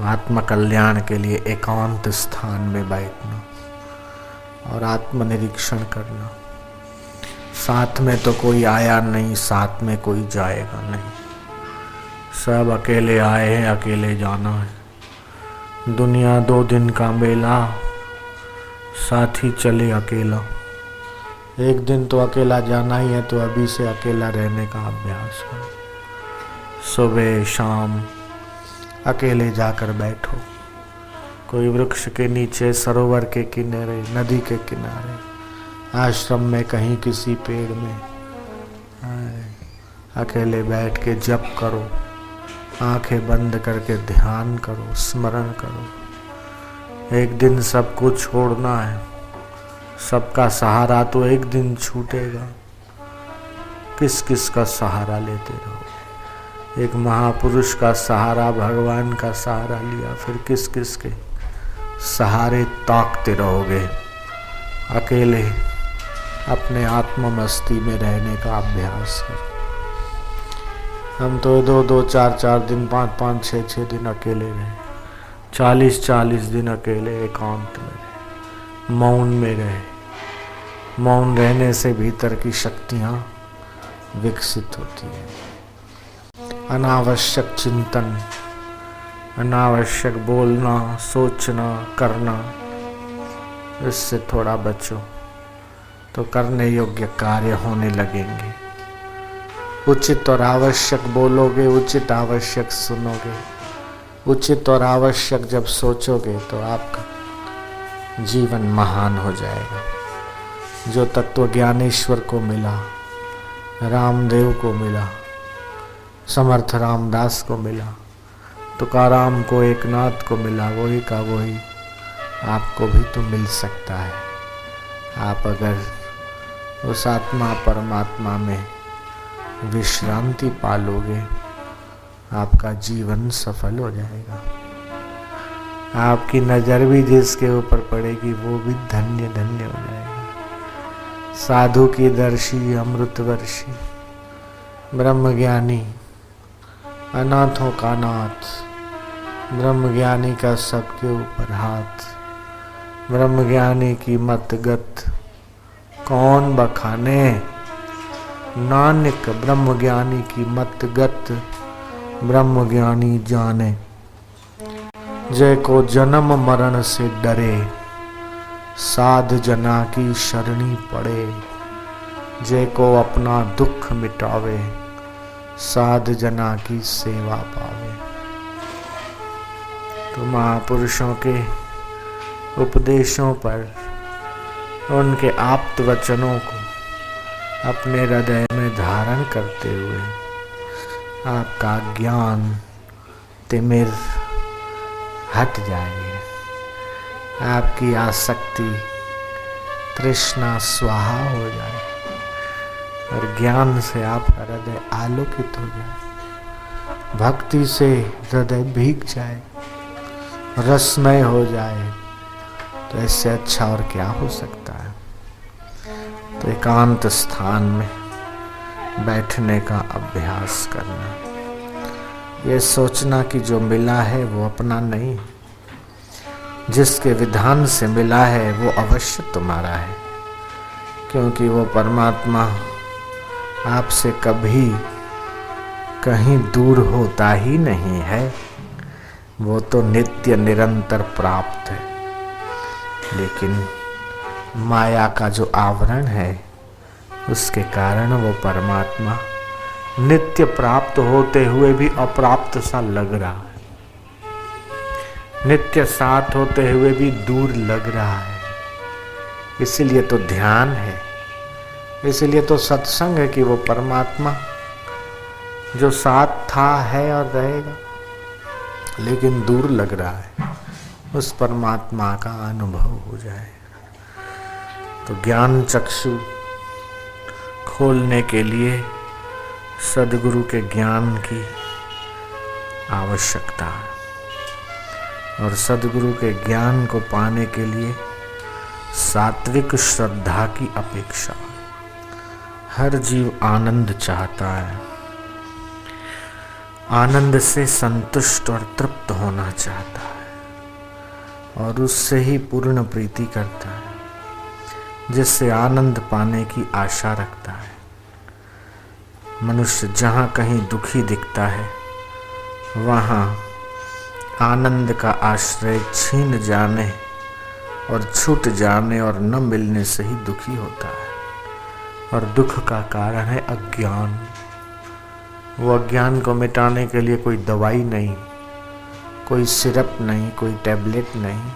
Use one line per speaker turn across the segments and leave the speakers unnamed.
आत्म कल्याण के लिए एकांत स्थान में बैठना और आत्मनिरीक्षण करना। साथ में तो कोई आया नहीं, साथ में कोई जाएगा नहीं। सब अकेले आए हैं, अकेले जाना है। दुनिया 2 दिन का मेला, साथी चले अकेला। एक दिन तो अकेला जाना ही है, तो अभी से अकेला रहने का अभ्यास करो। सुबह शाम अकेले जाकर बैठो, कोई वृक्ष के नीचे, सरोवर के किनारे, नदी के किनारे, आश्रम में, कहीं किसी पेड़ में अकेले बैठ के जप करो, आंखें बंद करके ध्यान करो, स्मरण करो। एक दिन सब कुछ छोड़ना है, सबका सहारा तो एक दिन छूटेगा। किस किस का सहारा लेते रहो। एक महापुरुष का सहारा, भगवान का सहारा लिया, फिर किस किस के सहारे ताकते रहोगे। अकेले अपने आत्म मस्ती में रहने का अभ्यास करो। हम तो 2-2, 4-4 दिन, 5-5, 6-6 दिन अकेले रहे, 40-40 दिन अकेले एकांत में रहे, मौन में रहे। मौन रहने से भीतर की शक्तियाँ विकसित होती हैं। अनावश्यक चिंतन, अनावश्यक बोलना, सोचना, करना, इससे थोड़ा बचो तो करने योग्य कार्य होने लगेंगे। उचित और आवश्यक बोलोगे, उचित आवश्यक सुनोगे, उचित और आवश्यक जब सोचोगे तो आपका जीवन महान हो जाएगा। जो तत्व ज्ञानेश्वर को मिला, रामदेव को मिला, समर्थ रामदास को मिला, तुकाराम को, एकनाथ को मिला, वही का वही आपको भी तो मिल सकता है। आप अगर उस आत्मा परमात्मा में विश्रांति पालोगे, आपका जीवन सफल हो जाएगा। आपकी नज़र भी जिसके ऊपर पड़ेगी वो भी धन्य धन्य हो जाएगा। साधु की दर्शी, अमृतवर्षी, ब्रह्मज्ञानी, अनाथों का नाथ, ब्रह्मज्ञानी का सबके ऊपर हाथ, ब्रह्मज्ञानी की मत गत कौन बखाने। नानक ब्रह्मज्ञानी की मत गत ब्रह्मज्ञानी जाने। जय को जन्म मरण से डरे, साध जना की शरणी पड़े। जय को अपना दुख मिटावे, साध जना की सेवा पावे। तो महापुरुषों के उपदेशों पर, उनके आप्त वचनों को अपने हृदय में धारण करते हुए आपका ज्ञान तिमिर हट जाएगी, आपकी आसक्ति तृष्णा स्वाहा हो जाए और ज्ञान से आपका हृदय आलोकित हो जाए, भक्ति से हृदय भीग जाए, रसमय हो जाए। तो इससे अच्छा और क्या हो सकता है। तो एकांत स्थान में बैठने का अभ्यास करना, ये सोचना कि जो मिला है वो अपना नहीं, जिसके विधान से मिला है वो अवश्य तुम्हारा है, क्योंकि वो परमात्मा आपसे कभी कहीं दूर होता ही नहीं है। वो तो नित्य निरंतर प्राप्त है। लेकिन माया का जो आवरण है, उसके कारण वो परमात्मा नित्य प्राप्त होते हुए भी अप्राप्त सा लग रहा है, नित्य साथ होते हुए भी दूर लग रहा है। इसीलिए तो ध्यान है, इसीलिए तो सत्संग है कि वो परमात्मा जो साथ था, है और रहेगा, लेकिन दूर लग रहा है, उस परमात्मा का अनुभव हो जाए। तो ज्ञान चक्षु खोलने के लिए सद्गुरु के ज्ञान की आवश्यकता है, और सद्गुरु के ज्ञान को पाने के लिए सात्विक श्रद्धा की अपेक्षा। हर जीव आनंद चाहता है, आनंद से संतुष्ट और तृप्त होना चाहता है और उससे ही पूर्ण प्रीति करता है, जिससे आनंद पाने की आशा रखता है। मनुष्य जहाँ कहीं दुखी दिखता है वहाँ आनंद का आश्रय छीन जाने और छूट जाने और न मिलने से ही दुखी होता है। और दुख का कारण है अज्ञान। वो अज्ञान को मिटाने के लिए कोई दवाई नहीं, कोई सिरप नहीं, कोई टैबलेट नहीं,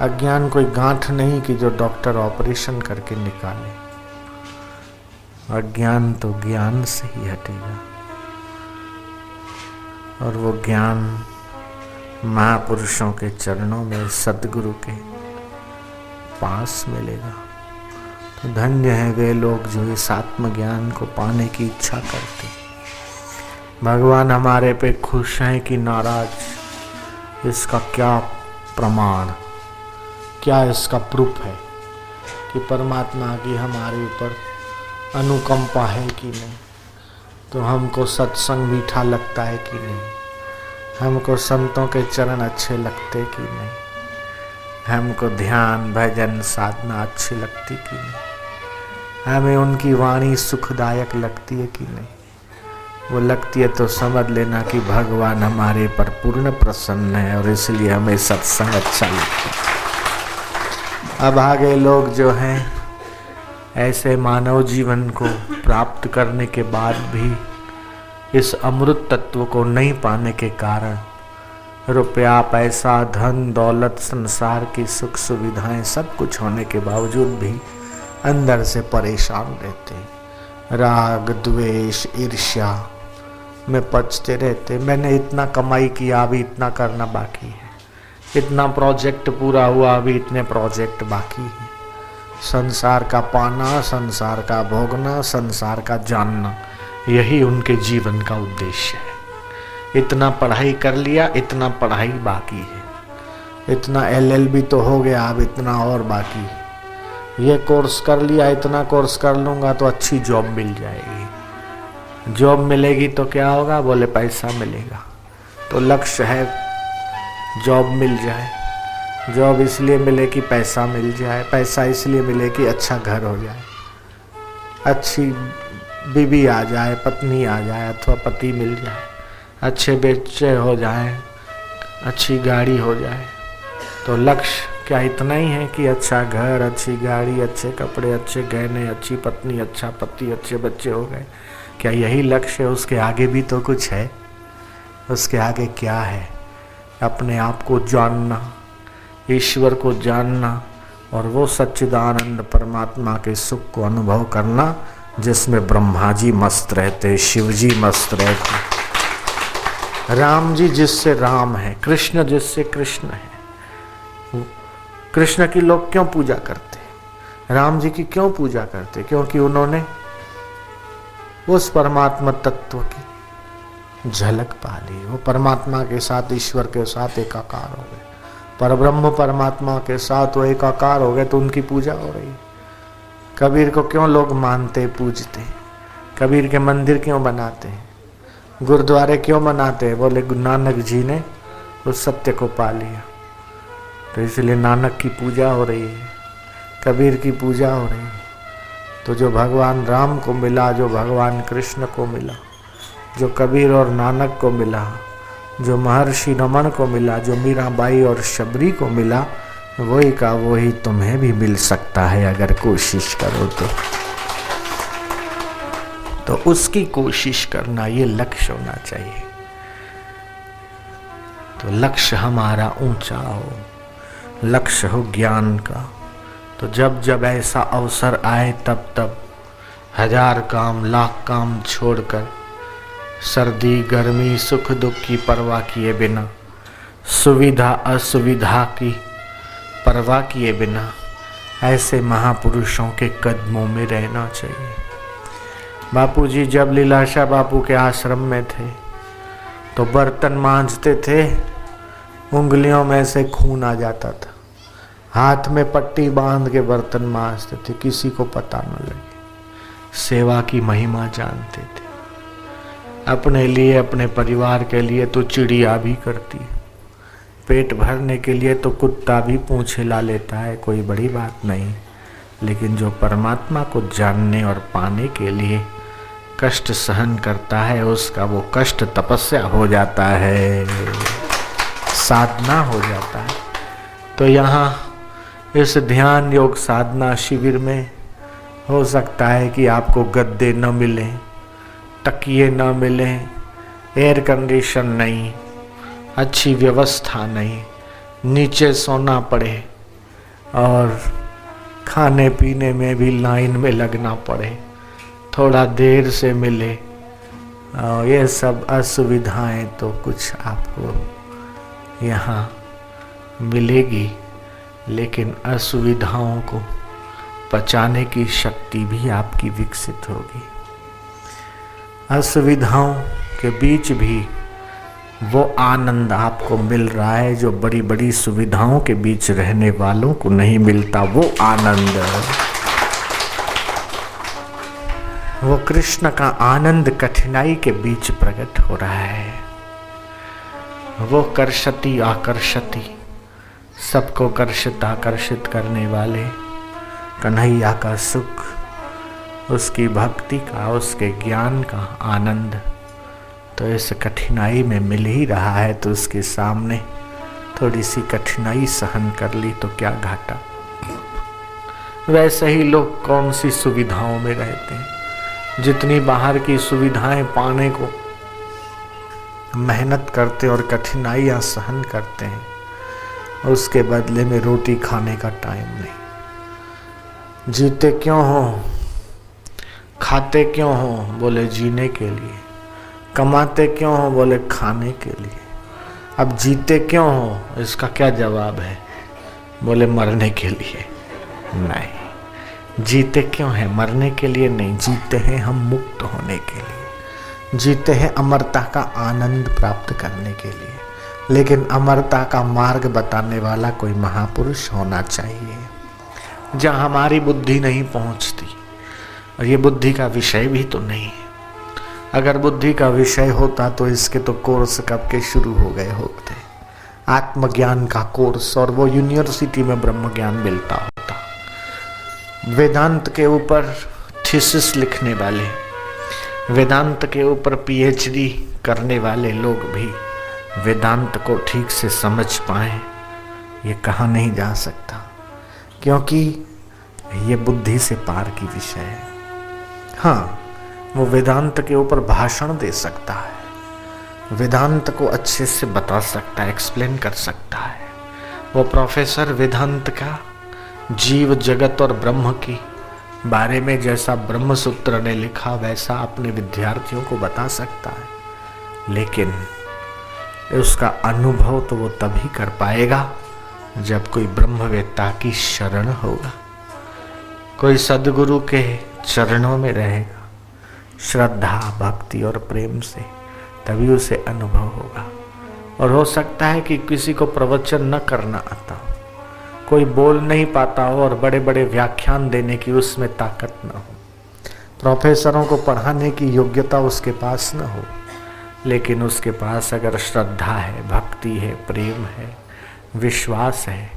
अज्ञान कोई गांठ नहीं कि जो डॉक्टर ऑपरेशन करके निकाले। अज्ञान तो ज्ञान से ही हटेगा और वो ज्ञान महापुरुषों के चरणों में, सद्गुरु के पास मिलेगा। तो धन्य है वे लोग जो इस आत्मज्ञान को पाने की इच्छा करते। भगवान हमारे पे खुश हैं कि नाराज, इसका क्या प्रमाण, क्या इसका प्रूफ है कि परमात्मा की हमारे ऊपर अनुकंपा है कि नहीं। तो हमको सत्संग मीठा लगता है कि नहीं, हमको संतों के चरण अच्छे लगते कि नहीं, हमको ध्यान भजन साधना अच्छी लगती कि नहीं, हमें उनकी वाणी सुखदायक लगती है कि नहीं। वो लगती है तो समझ लेना कि भगवान हमारे पर पूर्ण प्रसन्न है और इसलिए हमें सत्संग अच्छा लगता है। अब आगे लोग जो हैं ऐसे मानव जीवन को प्राप्त करने के बाद भी इस अमृत तत्व को नहीं पाने के कारण रुपया, पैसा, धन, दौलत, संसार की सुख सुविधाएं सब कुछ होने के बावजूद भी अंदर से परेशान रहते, राग, द्वेष, ईर्ष्या में पचते रहते। मैंने इतना कमाई किया, अभी इतना करना बाकी है, इतना प्रोजेक्ट पूरा हुआ, अभी इतने प्रोजेक्ट बाकी है। संसार का पाना, संसार का भोगना, संसार का जानना, यही उनके जीवन का उद्देश्य है। इतना पढ़ाई कर लिया, इतना पढ़ाई बाकी है, इतना LLB तो हो गया, अब इतना और बाकी है। ये कोर्स कर लिया, इतना कोर्स कर लूँगा तो अच्छी जॉब मिल जाएगी। जॉब मिलेगी तो क्या होगा, बोले पैसा मिलेगा। तो लक्ष्य है जॉब मिल जाए, जॉब इसलिए मिले कि पैसा मिल जाए, पैसा इसलिए मिले कि अच्छा घर हो जाए, अच्छी बीवी आ जाए, पत्नी आ जाए अथवा पति मिल जाए, अच्छे बच्चे हो जाए, अच्छी गाड़ी हो जाए। तो लक्ष्य क्या इतना ही है कि अच्छा घर, अच्छी गाड़ी, अच्छे कपड़े, अच्छे गहने, अच्छी पत्नी, अच्छा पति, अच्छे बच्चे हो गए? क्या यही लक्ष्य है? उसके आगे भी तो कुछ है। उसके आगे क्या है? अपने आप को जानना, ईश्वर को जानना और वो सच्चिदानंद परमात्मा के सुख को अनुभव करना जिसमें ब्रह्मा जी मस्त रहते, शिव जी मस्त रहते, राम जी जिससे राम है, कृष्ण जिससे कृष्ण है। कृष्ण की लोग क्यों पूजा करते, राम जी की क्यों पूजा करते? क्योंकि उन्होंने उस परमात्मा तत्व की झलक पा ली। वो परमात्मा के साथ, ईश्वर के साथ एकाकार हो गए, परब्रह्म परमात्मा के साथ वो एकाकार हो गए, तो उनकी पूजा हो रही। कबीर को क्यों लोग मानते, पूजते? कबीर के मंदिर क्यों बनाते हैं, गुरुद्वारे क्यों बनाते हैं? बोले नानक जी ने उस सत्य को पा लिया, तो इसलिए नानक की पूजा हो रही है, कबीर की पूजा हो रही है। तो जो भगवान राम को मिला, जो भगवान कृष्ण को मिला, जो कबीर और नानक को मिला, जो महर्षि रमन को मिला, जो मीराबाई और शबरी को मिला, वही का वही तुम्हें भी मिल सकता है अगर कोशिश करो तो उसकी कोशिश करना, ये लक्ष्य होना चाहिए। तो लक्ष्य हमारा ऊंचा हो, लक्ष्य हो ज्ञान का। तो जब जब ऐसा अवसर आए तब तब हजार काम लाख काम छोड़कर, सर्दी गर्मी सुख दुख की परवाह किए बिना, सुविधा असुविधा की परवाह किए बिना ऐसे महापुरुषों के कदमों में रहना चाहिए। बापूजी जब लीलाशाह बापू के आश्रम में थे तो बर्तन मांजते थे, उंगलियों में से खून आ जाता था, हाथ में पट्टी बांध के बर्तन मांजते थे, किसी को पता न लगे। सेवा की महिमा जानते थे। अपने लिए, अपने परिवार के लिए तो चिड़िया भी करती है, पेट भरने के लिए तो कुत्ता भी पूंछ हिला लेता है, कोई बड़ी बात नहीं। लेकिन जो परमात्मा को जानने और पाने के लिए कष्ट सहन करता है, उसका वो कष्ट तपस्या हो जाता है, साधना हो जाता है। तो यहाँ इस ध्यान योग साधना शिविर में हो सकता है कि आपको गद्दे न मिले, तकिए न मिले, एयर कंडीशन नहीं, अच्छी व्यवस्था नहीं, नीचे सोना पड़े और खाने पीने में भी लाइन में लगना पड़े, थोड़ा देर से मिले। ये सब असुविधाएं तो कुछ आपको यहाँ मिलेगी, लेकिन असुविधाओं को पचाने की शक्ति भी आपकी विकसित होगी। असुविधाओं के बीच भी वो आनंद आपको मिल रहा है जो बड़ी बड़ी सुविधाओं के बीच रहने वालों को नहीं मिलता। वो आनंद, वो कृष्ण का आनंद कठिनाई के बीच प्रकट हो रहा है। वो कर्षति आकर्षति, सबको कर्षित आकर्षित करने वाले कन्हैया का सुख, उसकी भक्ति का, उसके ज्ञान का आनंद तो इस कठिनाई में मिल ही रहा है। तो उसके सामने थोड़ी सी कठिनाई सहन कर ली तो क्या घाटा। वैसे ही लोग कौन सी सुविधाओं में रहते हैं, जितनी बाहर की सुविधाएं पाने को मेहनत करते और कठिनाइयां सहन करते हैं, उसके बदले में रोटी खाने का टाइम नहीं। जीते क्यों हो, खाते क्यों हो, बोले जीने के लिए। कमाते क्यों हो, बोले खाने के लिए। अब जीते क्यों हो, इसका क्या जवाब है, बोले मरने के लिए। नहीं, जीते क्यों है, मरने के लिए नहीं, जीते हैं हम मुक्त होने के लिए, जीते हैं अमरता का आनंद प्राप्त करने के लिए। लेकिन अमरता का मार्ग बताने वाला कोई महापुरुष होना चाहिए, जहाँ हमारी बुद्धि नहीं पहुँचती। और ये बुद्धि का विषय भी तो नहीं है। अगर बुद्धि का विषय होता तो इसके तो कोर्स कब के शुरू हो गए होते, आत्मज्ञान का कोर्स, और वो यूनिवर्सिटी में ब्रह्म ज्ञान मिलता होता। वेदांत के ऊपर थीसिस लिखने वाले, वेदांत के ऊपर पीएचडी करने वाले लोग भी वेदांत को ठीक से समझ पाए, ये कहा नहीं जा सकता, क्योंकि ये बुद्धि से पार की विषय है। हाँ, वो वेदांत के ऊपर भाषण दे सकता है, वेदांत को अच्छे से बता सकता है, एक्सप्लेन कर सकता है। वो प्रोफेसर वेदांत का जीव जगत और ब्रह्म की बारे में जैसा ब्रह्म सूत्र ने लिखा वैसा अपने विद्यार्थियों को बता सकता है, लेकिन उसका अनुभव तो वो तभी कर पाएगा जब कोई ब्रह्मवेत्ता की शरण होगा, कोई सद्गुरु के चरणों में रहेगा, श्रद्धा भक्ति और प्रेम से, तभी उसे अनुभव होगा। और हो सकता है कि किसी को प्रवचन न करना आता हो, कोई बोल नहीं पाता हो और बड़े बड़े व्याख्यान देने की उसमें ताकत न हो, प्रोफेसरों को पढ़ाने की योग्यता उसके पास न हो, लेकिन उसके पास अगर श्रद्धा है, भक्ति है, प्रेम है, विश्वास है,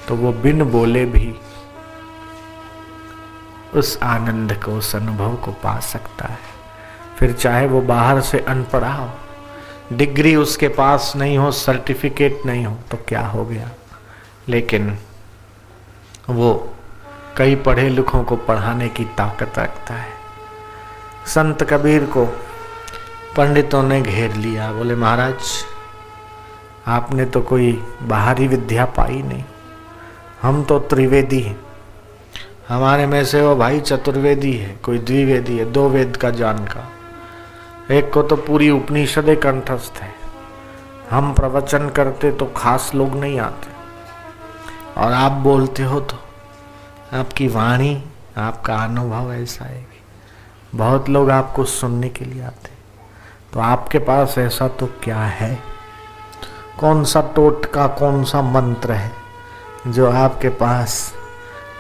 तो वो बिन बोले भी उस आनंद को, उस अनुभव को पा सकता है। फिर चाहे वो बाहर से अनपढ़ा हो, डिग्री उसके पास नहीं हो, सर्टिफिकेट नहीं हो, तो क्या हो गया, लेकिन वो कई पढ़े लिखों को पढ़ाने की ताकत रखता है। संत कबीर को पंडितों ने घेर लिया, बोले महाराज आपने तो कोई बाहरी विद्या पाई नहीं, हम तो त्रिवेदी हैं, हमारे में से वो भाई चतुर्वेदी है, कोई द्विवेदी है, 2 वेद का जानकार, एक को तो पूरी उपनिषदें कंठस्थ है। हम प्रवचन करते तो खास लोग नहीं आते, और आप बोलते हो तो आपकी वाणी, आपका अनुभव ऐसा है कि बहुत लोग आपको सुनने के लिए आते। तो आपके पास ऐसा तो क्या है, कौन सा टोटका, कौन सा मंत्र है जो आपके पास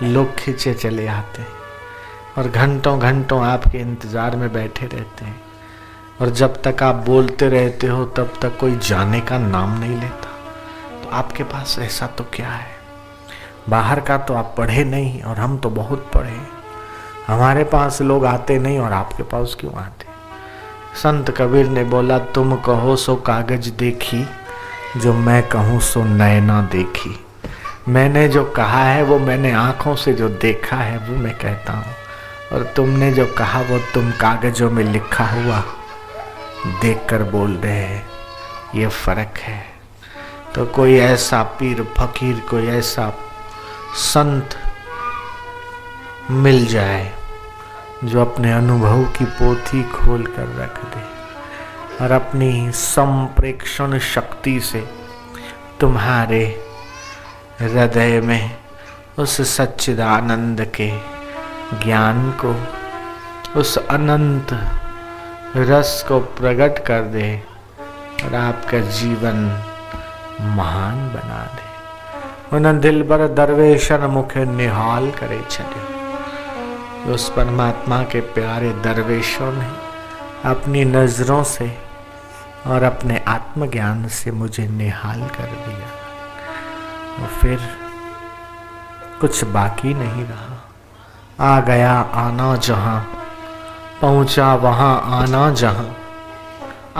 लोग खींचे चले आते हैं और घंटों घंटों आपके इंतजार में बैठे रहते हैं। और जब तक आप बोलते रहते हो तब तक कोई जाने का नाम नहीं लेता। तो आपके पास ऐसा तो क्या है? बाहर का तो आप पढ़े नहीं और हम तो बहुत पढ़े। हमारे पास लोग आते नहीं और आपके पास क्यों आते? संत कबीर ने बोला, तुम कहो सो कागज देखी, जो मैं कहूँ सो नैना देखी। मैंने जो कहा है वो मैंने आँखों से जो देखा है वो मैं कहता हूँ, और तुमने जो कहा वो तुम कागजों में लिखा हुआ देखकर बोल रहे हैं। ये फर्क है। तो कोई ऐसा पीर फकीर, कोई ऐसा संत मिल जाए जो अपने अनुभव की पोथी खोल कर रख दे और अपनी संप्रेक्षण शक्ति से तुम्हारे हृदय में उस सच्चिदानंद के ज्ञान को, उस अनंत रस को प्रकट कर दे और आपका जीवन महान बना दे। उन दिलबर दरवेशन मुखे निहाल करे चले। उस परमात्मा के प्यारे दरवेशों ने अपनी नजरों से और अपने आत्मज्ञान से मुझे निहाल कर दिया, और फिर कुछ बाकी नहीं रहा। आ गया आना जहां, पहुंचा वहां आना जहां।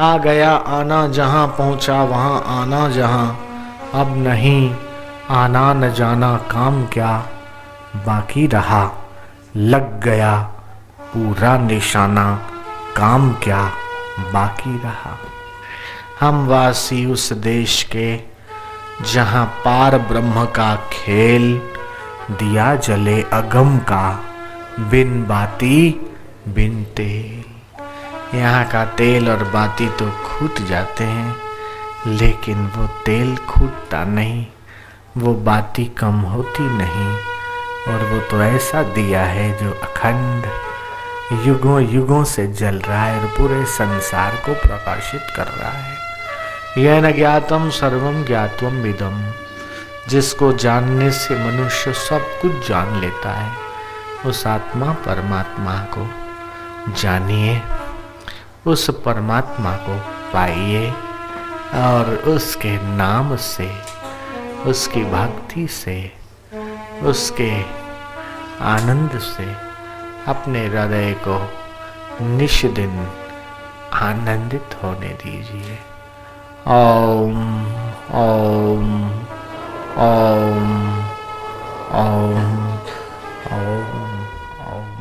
आ गया आना जहां, पहुंचा वहां आना जहां। अब नहीं आना न जाना काम क्या बाकी रहा। लग गया पूरा निशाना, काम क्या बाकी रहा। हम वासी उस देश के जहां पार ब्रह्म का खेल, दिया जले अगम का बिन बाती बिन तेल। यहाँ का तेल और बाती तो खूट जाते हैं, लेकिन वो तेल खूटता नहीं, वो बाती कम होती नहीं। और वो तो ऐसा दिया है जो अखंड युगों युगों से जल रहा है और पूरे संसार को प्रकाशित कर रहा है। यह न ज्ञातम सर्वम ज्ञातवम विदम। जिसको जानने से मनुष्य सब कुछ जान लेता है, उस आत्मा परमात्मा को जानिए, उस परमात्मा को पाइए और उसके नाम से, उसकी भक्ति से, उसके आनंद से अपने हृदय को निष्दिन आनंदित होने दीजिए। ओम ओम ओम ओम ओम ओम।